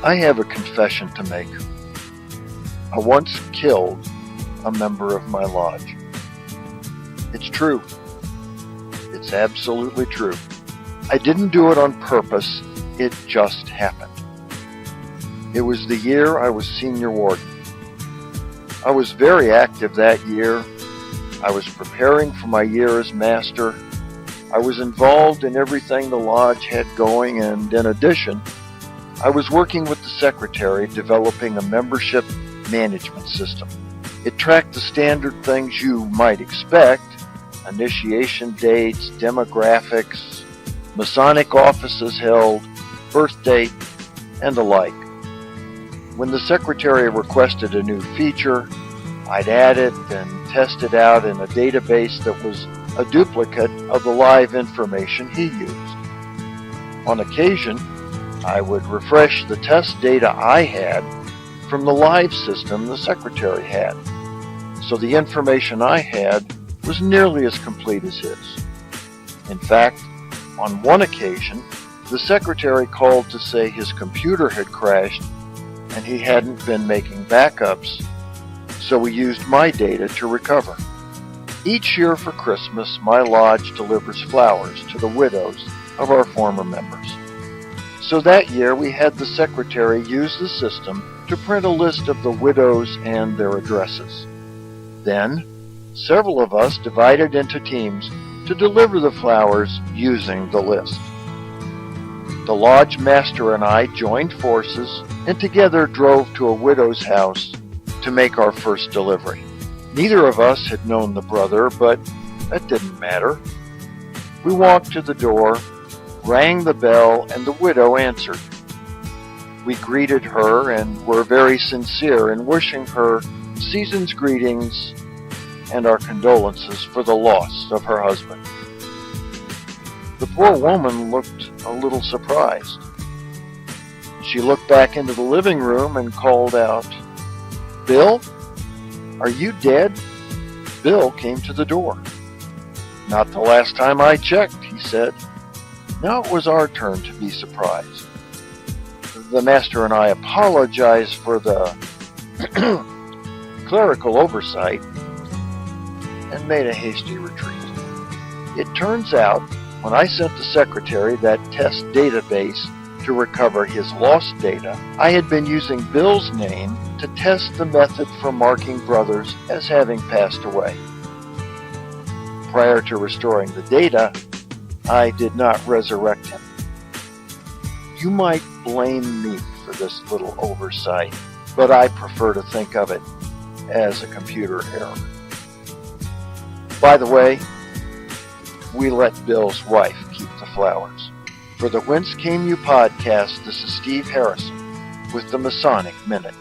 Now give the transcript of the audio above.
I have a confession to make. I once killed a member of my lodge. It's true. It's absolutely true. I didn't do it on purpose. It just happened. It was the year I was senior warden. I was very active that year. I was preparing for my year as master. I was involved in everything the lodge had going, and in addition, I was working with the secretary developing a membership management system. It tracked the standard things you might expect: initiation dates, demographics, Masonic offices held, birth date, and the like. When the secretary requested a new feature, I'd add it and test it out in a database that was a duplicate of the live information he used. On occasion, I would refresh the test data I had from the live system the secretary had, so the information I had was nearly as complete as his. In fact, on one occasion, the secretary called to say his computer had crashed and he hadn't been making backups, so we used my data to recover. Each year for Christmas, my lodge delivers flowers to the widows of our former members. So that year we had the secretary use the system to print a list of the widows and their addresses. Then, several of us divided into teams to deliver the flowers using the list. The lodge master and I joined forces and together drove to a widow's house to make our first delivery. Neither of us had known the brother, but that didn't matter. We walked to the door, rang the bell, and the widow answered. We greeted her and were very sincere in wishing her season's greetings and our condolences for the loss of her husband. The poor woman looked a little surprised. She looked back into the living room and called out, "Bill, are you dead?" Bill came to the door. "Not the last time I checked," he said. Now it was our turn to be surprised. The master and I apologized for the clerical oversight and made a hasty retreat. It turns out, when I sent the secretary that test database to recover his lost data, I had been using Bill's name to test the method for marking brothers as having passed away. Prior to restoring the data, I did not resurrect him. You might blame me for this little oversight, but I prefer to think of it as a computer error. By the way, we let Bill's wife keep the flowers. For the Whence Came You podcast, this is Steve Harrison with the Masonic Minute.